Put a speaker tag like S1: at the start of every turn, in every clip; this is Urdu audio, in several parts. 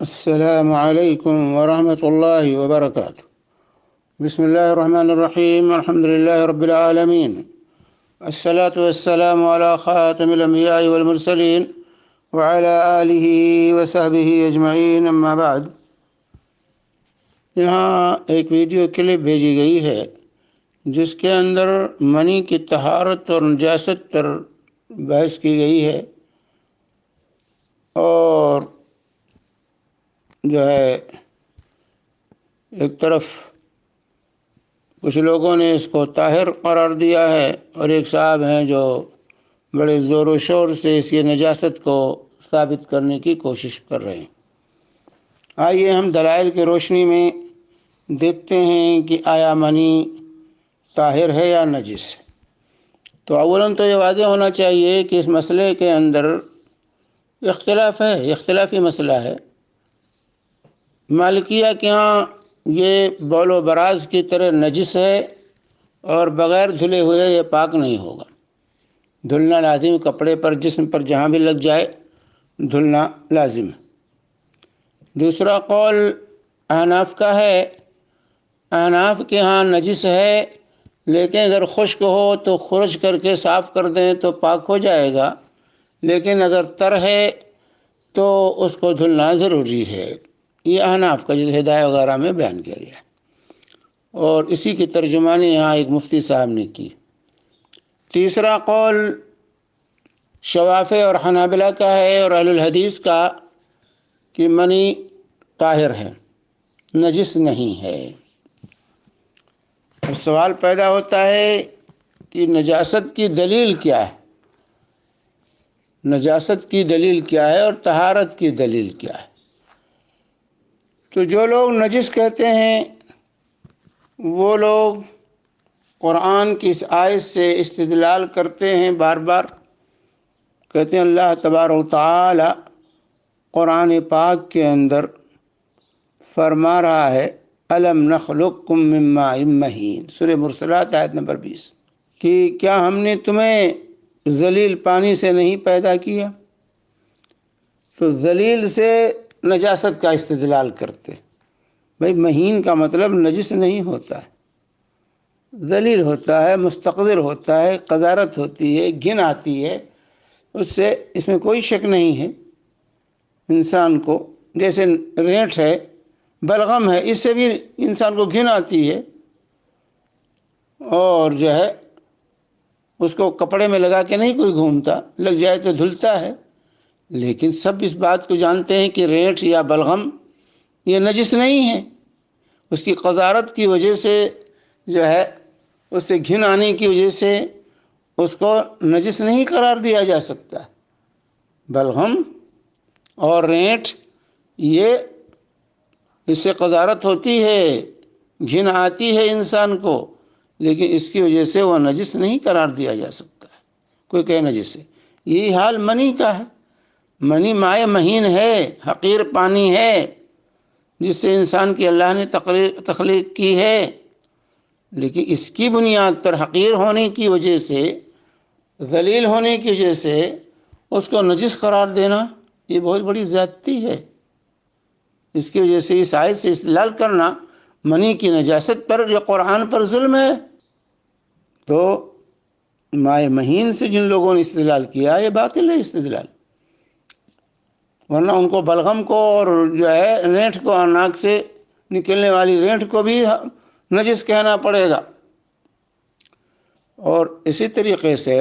S1: السلام عليكم ورحمة الله وبركاته. بسم الله الرحمن الرحيم. الحمد لله رب العالمين، الصلاة والسلام على خاتم الأنبياء والمرسلين وعلى آله وصحبه أجمعين، أما بعد. یہاں ایک ویڈیو کلپ بھیجی گئی ہے جس کے اندر منی کی طہارت اور نجاست پر بحث کی گئی ہے، اور جو ہے ایک طرف کچھ لوگوں نے اس کو طاہر قرار دیا ہے، اور ایک صاحب ہیں جو بڑے زور و شور سے اس کی نجاست کو ثابت کرنے کی کوشش کر رہے ہیں۔ آئیے ہم دلائل کی روشنی میں دیکھتے ہیں کہ آیا منی طاہر ہے یا نجس ہے۔ تو اولاً تو یہ واضح ہونا چاہیے کہ اس مسئلے کے اندر اختلاف ہے، اختلافی مسئلہ ہے۔ مالکیہ کے ہاں یہ بول و براز کی طرح نجس ہے، اور بغیر دھلے ہوئے یہ پاک نہیں ہوگا۔ دھلنا لازم، کپڑے پر، جسم پر جہاں بھی لگ جائے دھلنا لازم ہے۔ دوسرا قول احناف کا ہے، احناف کے ہاں نجس ہے، لیکن اگر خشک ہو تو خرچ کر کے صاف کر دیں تو پاک ہو جائے گا، لیکن اگر تر ہے تو اس کو دھلنا ضروری ہے۔ یہ احناف کا جس ہدایہ وغیرہ میں بیان کیا گیا ہے، اور اسی کی ترجمانی یہاں ایک مفتی صاحب نے کی۔ تیسرا قول شوافع اور حنابلہ کا ہے اور اہل الحدیث کا کہ منی طاہر ہے، نجس نہیں ہے۔ اب سوال پیدا ہوتا ہے کہ نجاست کی دلیل کیا ہے، نجاست کی دلیل کیا ہے اور طہارت کی دلیل کیا ہے؟ تو جو لوگ نجس کہتے ہیں وہ لوگ قرآن کی اس آیت سے استدلال کرتے ہیں، بار بار کہتے ہیں اللہ تبارک و تعالی قرآن پاک کے اندر فرما رہا ہے الم نخلقکم من ماء مہین، سورہ مرسلات آیت نمبر 20، کہ کیا ہم نے تمہیں ذلیل پانی سے نہیں پیدا کیا؟ تو ذلیل سے نجاست کا استدلال کرتے۔ بھئی مہین کا مطلب نجس نہیں ہوتا ہے، ذلیل ہوتا ہے، مستقذر ہوتا ہے، قذارت ہوتی ہے، گھن آتی ہے، اس میں کوئی شک نہیں ہے۔ انسان کو جیسے رینٹ ہے، بلغم ہے، اس سے بھی انسان کو گھن آتی ہے، اور جو ہے اس کو کپڑے میں لگا کے نہیں کوئی گھومتا، لگ جائے تو دھلتا ہے۔ لیکن سب اس بات کو جانتے ہیں کہ رینٹ یا بلغم یہ نجس نہیں ہے، اس کی قذارت کی وجہ سے جو ہے، اس سے گھن آنے کی وجہ سے اس کو نجس نہیں قرار دیا جا سکتا۔ بلغم اور رینٹ یہ اس سے قذارت ہوتی ہے، گھن آتی ہے انسان کو، لیکن اس کی وجہ سے وہ نجس نہیں قرار دیا جا سکتا ہے۔ کوئی کہے نجس ہے، یہی حال منی کا ہے۔ منی مائع مہین ہے، حقیر پانی ہے، جس سے انسان کی اللہ نے تخلیق کی ہے، لیکن اس کی بنیاد پر حقیر ہونے کی وجہ سے، ذلیل ہونے کی وجہ سے اس کو نجس قرار دینا یہ بہت بڑی زیادتی ہے۔ اس کی وجہ سے اس آیت سے استدلال کرنا منی کی نجاست پر یا قرآن پر ظلم ہے۔ تو مائع مہین سے جن لوگوں نے استدلال کیا یہ باطل ہے استدلال، ورنہ ان کو بلغم کو اور جو ہے رینٹ کو، ناک سے نکلنے والی رینٹ کو بھی نجس کہنا پڑے گا۔ اور اسی طریقے سے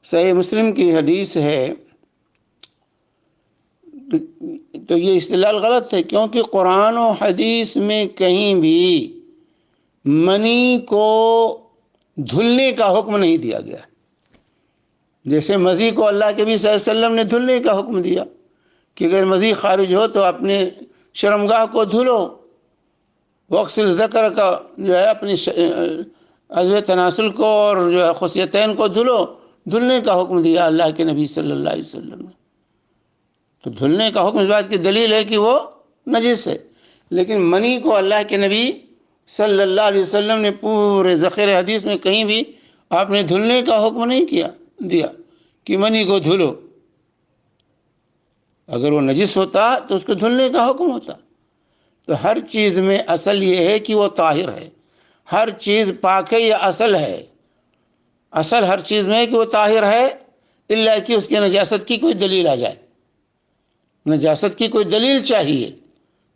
S1: صحیح مسلم کی حدیث ہے، تو یہ استدلال غلط ہے، کیونکہ قرآن و حدیث میں کہیں بھی منی کو دھلنے کا حکم نہیں دیا گیا۔ جیسے مزی کو اللہ کے نبی صلی اللہ علیہ وسلم نے دھلنے کا حکم دیا کہ اگر مزی خارج ہو تو اپنے شرمگاہ کو دھلو، وغسل ذکر کا جو ہے اپنی عضو تناسل کو اور جو ہے خصیتین کو دھلو، دھلنے کا حکم دیا اللہ کے نبی صلی اللہ علیہ وسلم نے۔ تو دھلنے کا حکم اس بات کی دلیل ہے کہ وہ نجس ہے، لیکن منی کو اللہ کے نبی صلی اللہ علیہ وسلم نے پورے ذخیر حدیث میں کہیں بھی آپ نے دھلنے کا حکم نہیں دیا کہ منی کو دھلو۔ اگر وہ نجس ہوتا تو اس کو دھلنے کا حکم ہوتا۔ تو ہر چیز میں اصل یہ ہے کہ وہ طاہر ہے، ہر چیز پاک ہے، یہ اصل ہے، اصل ہر چیز میں ہے کہ وہ طاہر ہے، الا کہ اس کی نجاست کی کوئی دلیل آ جائے، نجاست کی کوئی دلیل چاہیے۔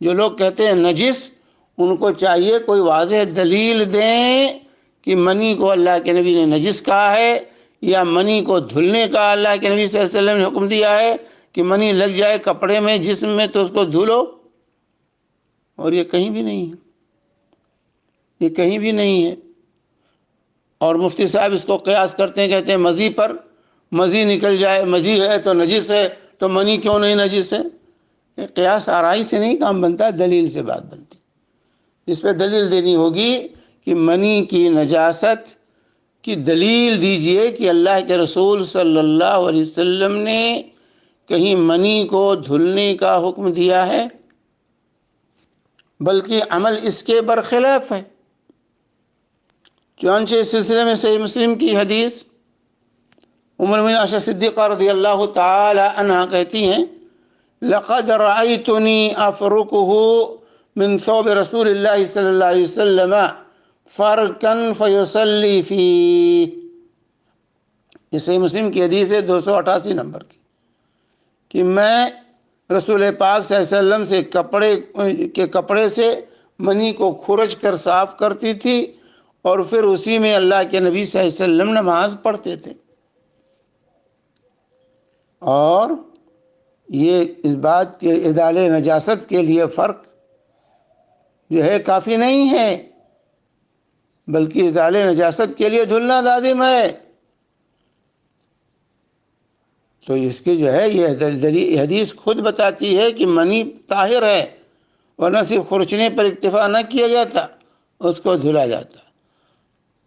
S1: جو لوگ کہتے ہیں نجس، ان کو چاہیے کوئی واضح دلیل دیں کہ منی کو اللہ کے نبی نے نجس کہا ہے، یا منی کو دھلنے کا اللہ کے نبی صلی اللہ علیہ وسلم نے حکم دیا ہے کہ منی لگ جائے کپڑے میں، جسم میں، تو اس کو دھلو، اور یہ کہیں بھی نہیں ہے، یہ کہیں بھی نہیں ہے۔ اور مفتی صاحب اس کو قیاس کرتے ہیں، کہتے ہیں مزی پر، مزی نکل جائے، مزی ہے تو نجس ہے، تو منی کیوں نہیں نجس ہے؟ یہ قیاس آرائی سے نہیں کام بنتا، دلیل سے بات بنتی۔ اس پہ دلیل دینی ہوگی کہ منی کی نجاست کی دلیل دیجئے کہ اللہ کے رسول صلی اللہ علیہ وسلم نے کہیں منی کو دھلنے کا حکم دیا ہے، بلکہ عمل اس کے برخلاف ہے۔ چنانچہ اس سلسلے میں صحیح مسلم کی حدیث ام المؤمنین عائشہ صدیقہ رضی اللہ تعالی عنہا کہتی ہیں، لقد رأيتني أفركه من ثوب رسول الله صلی اللہ علیہ وسلم فرقا فيصلي فيه۔ یہ صحیح مسلم کی حدیث ہے 288 نمبر کی، کہ میں رسول پاک صلی اللہ علیہ وسلم سے کپڑے سے منی کو کھرچ کر صاف کرتی تھی، اور پھر اسی میں اللہ کے نبی صلی اللہ علیہ وسلم نماز پڑھتے تھے۔ اور یہ اس بات کے ازالے نجاست کے لیے فرق جو ہے کافی نہیں ہے، بلکہ ازالے نجاست کے لیے دھلنا لازم ہے۔ تو اس کی جو ہے یہ حدیث خود بتاتی ہے کہ منی طاہر ہے، ورنہ صرف خرچنے پر اکتفا نہ کیا جاتا، اس کو دھلا جاتا۔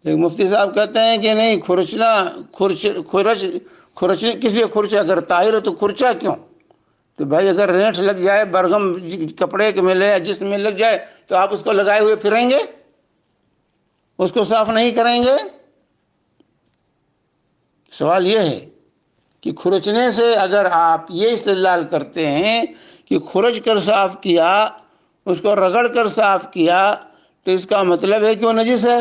S1: ایک مفتی صاحب کہتے ہیں کہ نہیں، کھرچنے کس لیے کھرچا؟ اگر طاہر ہے تو کھرچا کیوں؟ تو بھائی اگر رینٹ لگ جائے، برگم کپڑے کے میں لے جسم میں لگ جائے، تو آپ اس کو لگائے ہوئے پھریں گے؟ اس کو صاف نہیں کریں گے؟ سوال یہ ہے کہ کھرچنے سے اگر آپ یہ استدلال کرتے ہیں کہ کھرچ کر صاف کیا، اس کو رگڑ کر صاف کیا، تو اس کا مطلب ہے کہ وہ نجس ہے۔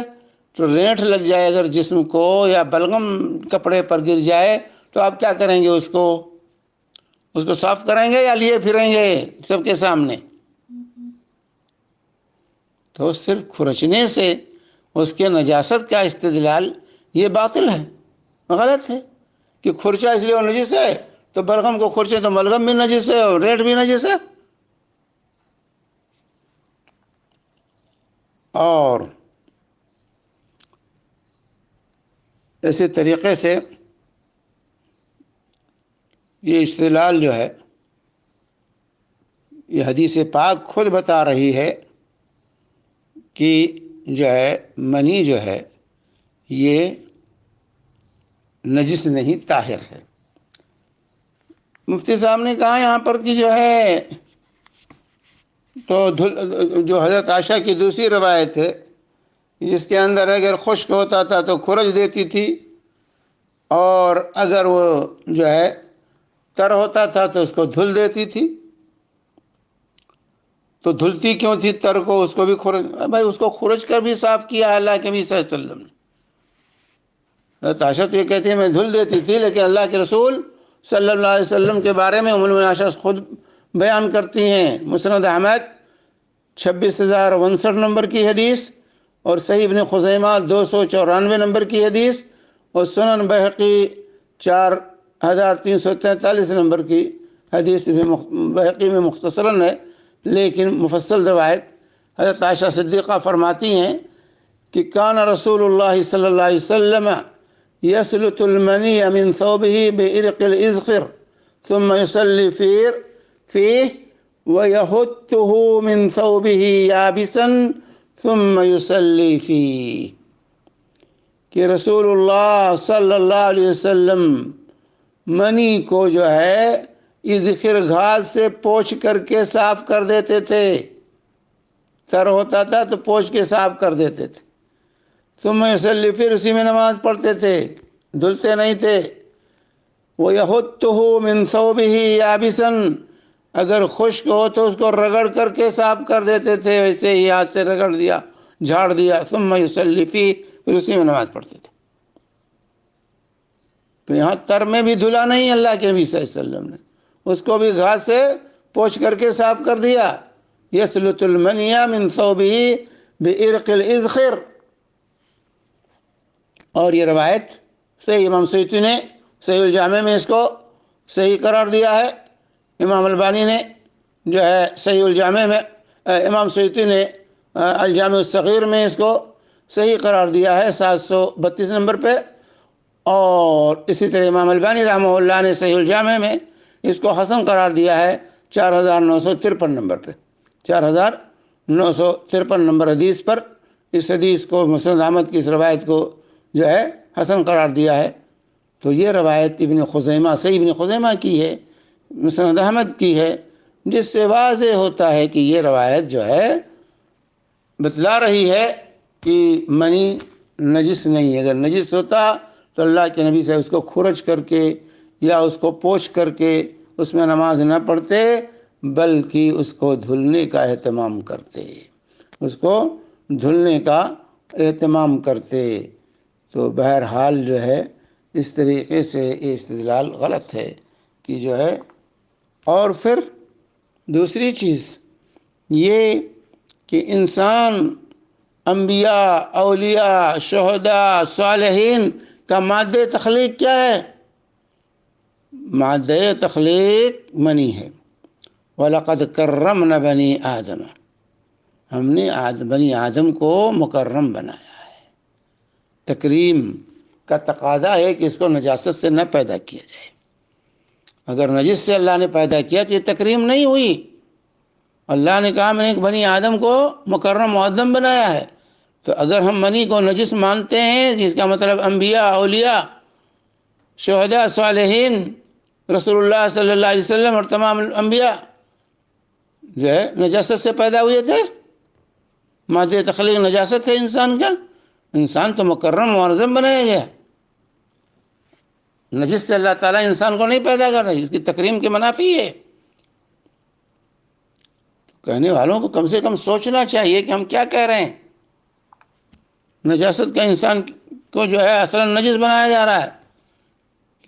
S1: تو رینٹ لگ جائے اگر جسم کو، یا بلغم کپڑے پر گر جائے، تو آپ کیا کریں گے؟ اس کو صاف کریں گے یا لیے پھریں گے سب کے سامنے؟ تو صرف کھرچنے سے اس کے نجاست کا استدلال یہ باطل ہے، غلط ہے، کہ کھرچا اس لیے وہ نجس ہے، تو بلغم کو کھرچے تو بلغم بھی نجس ہے اور ریٹ بھی نجس ہے۔ اور اسی طریقے سے یہ استدلال جو ہے، یہ حدیث پاک خود بتا رہی ہے کہ جو ہے منی جو ہے یہ نجس نہیں، طاہر ہے۔ مفتی صاحب نے کہا یہاں پر کہ جو ہے تو جو حضرت عائشہ کی دوسری روایت ہے، جس کے اندر اگر خشک ہوتا تھا تو کھرچ دیتی تھی، اور اگر وہ جو ہے تر ہوتا تھا تو اس کو دھل دیتی تھی۔ تو دھلتی کیوں تھی تر کو؟ اس کو بھی بھائی اس کو کھرچ کر بھی صاف کیا اللہ کے نبی صلی اللہ علیہ وسلم نے۔ حضرت عائشہ تو یہ کہتی ہے میں دھل دیتی تھی، لیکن اللہ کے رسول صلی اللہ علیہ وسلم کے بارے میں ام المؤمنین عائشہ خود بیان کرتی ہیں۔ مسند احمد 26,059 نمبر کی حدیث، اور صحیح ابن خزیمہ 294 نمبر کی حدیث، اور سنن بہقی 4343 نمبر کی حدیث بہقی میں مختصراً ہے لیکن مفصل روایت۔ حضرت عائشہ صدیقہ فرماتی ہیں کہ کان رسول اللہ صلی اللہ علیہ وسلم یسلط المنی من ثوبه بعرق الاذخر ثم يصلي فيه ويهته من ثوبه يابسا ثم يصلي فيه، کہ رسول اللہ صلی اللہ علیہ وسلم منی کو جو ہے اذخر گھاس سے پوچھ کر کے صاف کر دیتے تھے، تر ہوتا تھا تو پوچھ کے صاف کر دیتے تھے، ثم یصلی، پھر اسی میں نماز پڑھتے تھے، دھلتے نہیں تھے۔ وَيَحُتُّهُ مِنْ ثَوْبِهِ يَابِسًا، اگر خشک ہو تو اس کو رگڑ کر کے صاف کر دیتے تھے، ویسے ہی ہاتھ سے رگڑ دیا، جھاڑ دیا، ثم یصلی فیہ، پھر اسی میں نماز پڑھتے تھے۔ تو یہاں تر میں بھی دھلا نہیں اللہ کے نبی صلی اللہ علیہ وسلم نے، اس کو بھی گھاس سے پوچھ کر کے صاف کر دیا۔ یسلط المنی من ثوبہ بعرق الاذخر، اور یہ روایت صحیح امام سیوطی نے صحیح الجامع میں اس کو صحیح قرار دیا ہے۔ امام البانی نے جو ہے صحیح الجامع میں، امام سیوطی نے الجامع الصغیر میں اس کو صحیح قرار دیا ہے 732 نمبر پہ، اور اسی طرح امام البانی رحمہ اللہ نے صحیح الجامع میں اس کو حسن قرار دیا ہے 4953 نمبر پہ، 4953 نمبر حدیث پر اس حدیث کو، مسند احمد کی اس روایت کو جو ہے حسن قرار دیا ہے۔ تو یہ روایت ابن خزیمہ، صحیح ابن خزیمہ کی ہے، مسند احمد کی ہے، جس سے واضح ہوتا ہے کہ یہ روایت جو ہے بتلا رہی ہے کہ منی نجس نہیں ہے۔ اگر نجس ہوتا تو اللہ کے نبی سے اس کو کھرچ کر کے یا اس کو پوچھ کر کے اس میں نماز نہ پڑھتے، بلکہ اس کو دھلنے کا اہتمام کرتے، اس کو دھلنے کا اہتمام کرتے۔ تو بہرحال جو ہے اس طریقے سے یہ استدلال غلط ہے کہ جو ہے۔ اور پھر دوسری چیز یہ کہ انسان انبیاء، اولیاء، شہداء، صالحین کا مادہ تخلیق کیا ہے؟ مادہ تخلیق منی ہے۔ وَلَقَدْ كَرَّمْنَا بَنِي آدَمَ، ہم نے بنی آدم کو مکرم بنایا ہے۔ تکریم کا تقاضا ہے کہ اس کو نجاست سے نہ پیدا کیا جائے۔ اگر نجس سے اللہ نے پیدا کیا تو یہ تکریم نہیں ہوئی۔ اللہ نے کہا میں نے بنی آدم کو مکرم معظم بنایا ہے، تو اگر ہم منی کو نجس مانتے ہیں، جس کا مطلب انبیاء، اولیاء، شہداء، صالحین، رسول اللہ صلی اللہ علیہ وسلم اور تمام انبیاء جو ہے نجاست سے پیدا ہوئے تھے، مادہ تخلیق نجاست ہے انسان کا، انسان تو مکرم معظم بنایا گیا۔ نجس سے اللہ تعالیٰ انسان کو نہیں پیدا کر رہا ہے، اس کی تکریم کے منافی ہے۔ کہنے والوں کو کم سے کم سوچنا چاہیے کہ ہم کیا کہہ رہے ہیں۔ نجاست کا انسان کو جو ہے اصلا نجس بنایا جا رہا ہے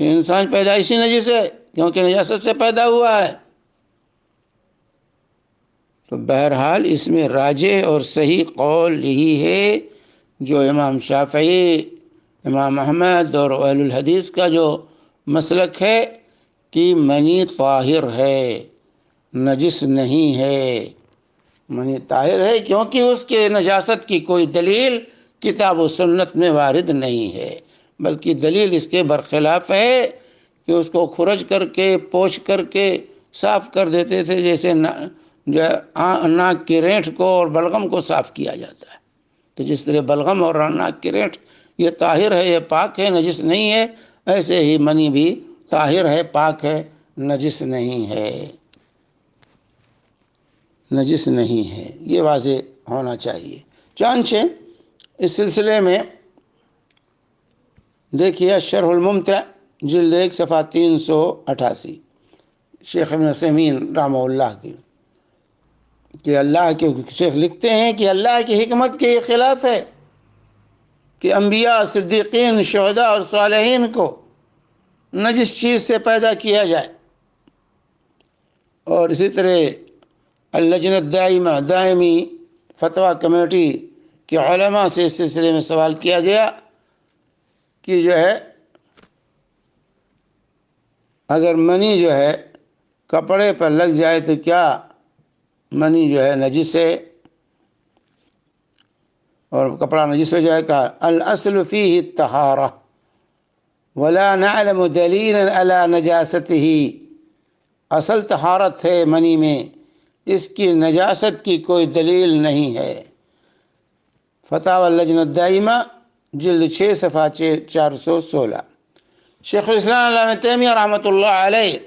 S1: کہ انسان پیدائشی نجس ہے کیونکہ نجاست سے پیدا ہوا ہے۔ تو بہرحال اس میں راجح اور صحیح قول یہی ہے جو امام شافعی، امام احمد اور اہل الحدیث کا جو مسلک ہے کہ منی طاہر ہے، نجس نہیں ہے۔ منی طاہر ہے کیونکہ اس کے نجاست کی کوئی دلیل کتاب و سنت میں وارد نہیں ہے، بلکہ دلیل اس کے برخلاف ہے کہ اس کو کھرچ کر کے، پوچھ کر کے صاف کر دیتے تھے، جیسے جو ناک کی رینٹ کو اور بلغم کو صاف کیا جاتا ہے۔ تو جس طرح بلغم اور ناک کی رینٹ یہ طاہر ہے، یہ پاک ہے، نجس نہیں ہے، ایسے ہی منی بھی طاہر ہے، پاک ہے، نجس نہیں ہے، نجس نہیں ہے، یہ واضح ہونا چاہیے۔ چنانچہ اس سلسلے میں دیکھیے شرح الممتع جلد 1 صفحہ 388 شیخ ابن عثیمین رحمہ اللہ کی، کہ اللہ کے شیخ لکھتے ہیں کہ اللہ کی حکمت کے خلاف ہے کہ انبیاء، صدیقین، شہداء اور صالحین کو نجس چیز سے پیدا کیا جائے۔ اور اسی طرح اللجنہ الدائمہ، دائمی فتویٰ کمیٹی کے علماء سے اس سلسلے میں سوال کیا گیا کہ جو ہے اگر منی جو ہے کپڑے پر لگ جائے تو کیا منی جو ہے نجس ہے اور کپڑا نجس ہو جائے گا؟ الاصل فیہ الطہارہ ولا نعلم دلیلا علی نجاستہ، اصل طہارت ہے منی میں، اس کی نجاست کی کوئی دلیل نہیں ہے۔ فتاوی اللجنہ الدائمہ جلد 6 صفحہ 416۔ شیخ الاسلام علامہ تیمیہ رحمۃ اللہ علیہ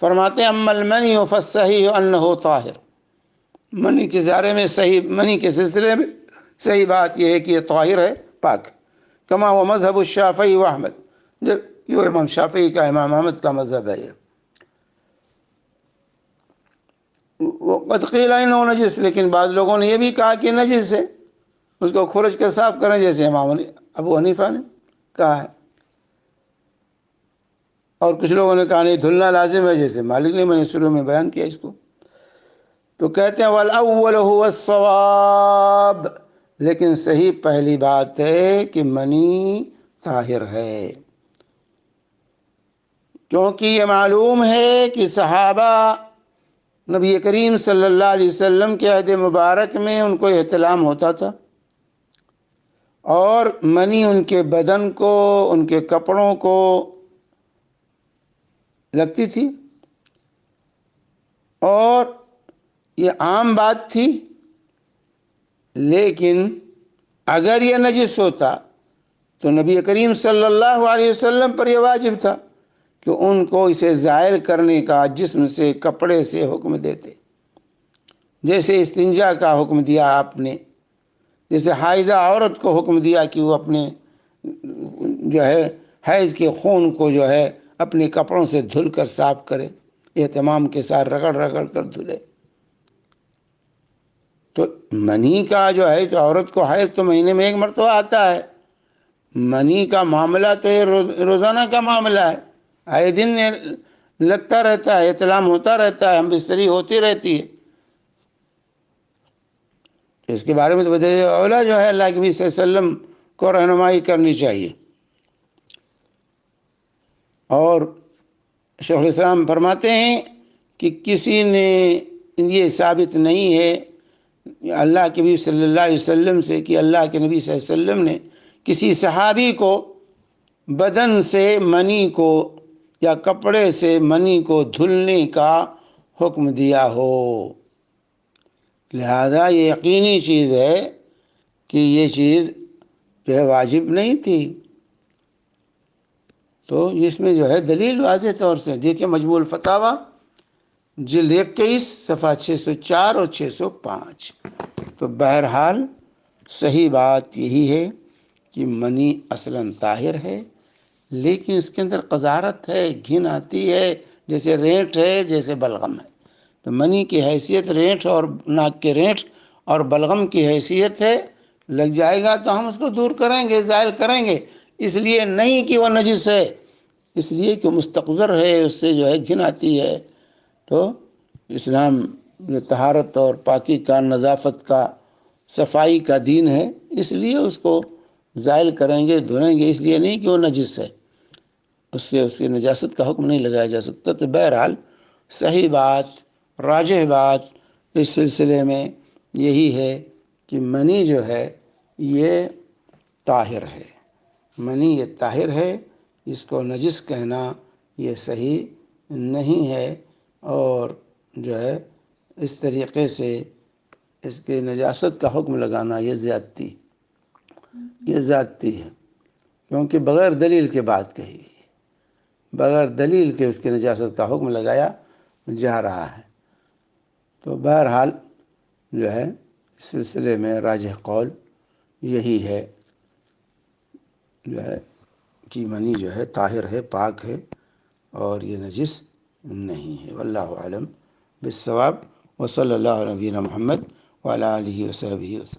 S1: فرماتے ہیں اما المنی فالصحیح انہ طاہر، منی کے بارے میں صحیح، منی کے سلسلے میں صحیح بات یہ ہے کہ یہ طاہر ہے، پاک، کما وہ مذہب الشافعی و احمد، جو امام شافعی کا، امام احمد کا مذہب ہے یہ۔ وہ قد قیل انہ نجس، لیکن بعض لوگوں نے یہ بھی کہا کہ نجس ہے، اس کو کھرچ کر صاف کریں، جیسے امام ابو حنیفہ نے کہا ہے، اور کچھ لوگوں نے کہا نہیں دھلنا لازم ہے، جیسے مالک نے، میں نے شروع میں بیان کیا اس کو۔ تو کہتے ہیں والاول هو الصواب، لیکن صحیح پہلی بات ہے کہ منی طاہر ہے، کیونکہ یہ معلوم ہے کہ صحابہ نبی کریم صلی اللہ علیہ وسلم کے عہد مبارک میں ان کو احتلام ہوتا تھا، اور منی ان کے بدن کو، ان کے کپڑوں کو لگتی تھی، اور یہ عام بات تھی، لیکن اگر یہ نجس ہوتا تو نبی کریم صلی اللہ علیہ وسلم پر یہ واجب تھا کہ ان کو اسے زائل کرنے کا جسم سے، کپڑے سے حکم دیتے، جیسے استنجا کا حکم دیا آپ نے، جیسے حائضہ عورت کو حکم دیا کہ وہ اپنے جو ہے حیض کے خون کو جو ہے اپنے کپڑوں سے دھل کر صاف کرے، اہتمام کے ساتھ رگڑ رگڑ کر دھلے۔ تو منی کا جو ہے، تو عورت کو حیض تو مہینے میں ایک مرتبہ آتا ہے، منی کا معاملہ تو یہ روزانہ کا معاملہ ہے، آئے دن لگتا رہتا ہے، احتلام ہوتا رہتا ہے، ہم بستری ہوتی رہتی ہے، اس کے بارے میں تو بتائیے، اولا جو ہے اللہ کے نبی صلی اللہ علیہ وسلم کو رہنمائی کرنی چاہیے۔ اور شیخ الاسلام فرماتے ہیں کہ کسی نے یہ ثابت نہیں ہے اللہ کے نبی صلی اللہ علیہ وسلم سے کہ اللہ کے نبی صلی اللہ علیہ وسلم نے کسی صحابی کو بدن سے منی کو یا کپڑے سے منی کو دھلنے کا حکم دیا ہو، لہذا یہ یقینی چیز ہے کہ یہ چیز جو ہے واجب نہیں تھی۔ تو اس میں جو ہے دلیل واضح طور سے دیکھیں، مجموع الفتاوی جلد 21 صفحہ 604 اور 605۔ تو بہرحال صحیح بات یہی ہے کہ منی اصلاً طاہر ہے، لیکن اس کے اندر قذارت ہے، گھن آتی ہے، جیسے رینٹ ہے، جیسے بلغم ہے۔ تو منی کی حیثیت رینٹ اور ناک کے رینٹ اور بلغم کی حیثیت ہے، لگ جائے گا تو ہم اس کو دور کریں گے، زائل کریں گے، اس لیے نہیں کہ وہ نجس ہے، اس لیے کہ مستقذر ہے، اس سے جو ہے گھن آتی ہے۔ تو اسلام جو طہارت اور پاکی کا، نظافت کا، صفائی کا دین ہے، اس لیے اس کو زائل کریں گے، دھوئیں گے، اس لیے نہیں کہ وہ نجس ہے، اس سے اس کی نجاست کا حکم نہیں لگایا جا سکتا۔ تو بہرحال صحیح بات، راجح بات اس سلسلے میں یہی ہے کہ منی جو ہے یہ طاہر ہے، منی یہ طاہر ہے، اس کو نجس کہنا یہ صحیح نہیں ہے، اور جو ہے اس طریقے سے اس کے نجاست کا حکم لگانا یہ زیادتی ہے، کیونکہ بغیر دلیل کے بات کہی گئی، بغیر دلیل کے اس کی نجاست کا حکم لگایا جا رہا ہے۔ تو بہرحال جو ہے اس سلسلے میں راجح قول یہی ہے جو ہے کہ منی جو ہے طاہر ہے، پاک ہے، اور یہ نجس نہیں ہے۔ واللہ اعلم بالصواب، وصلی اللہ علیہ نبینا محمد وعلی آلہ وصحبہ وسلم۔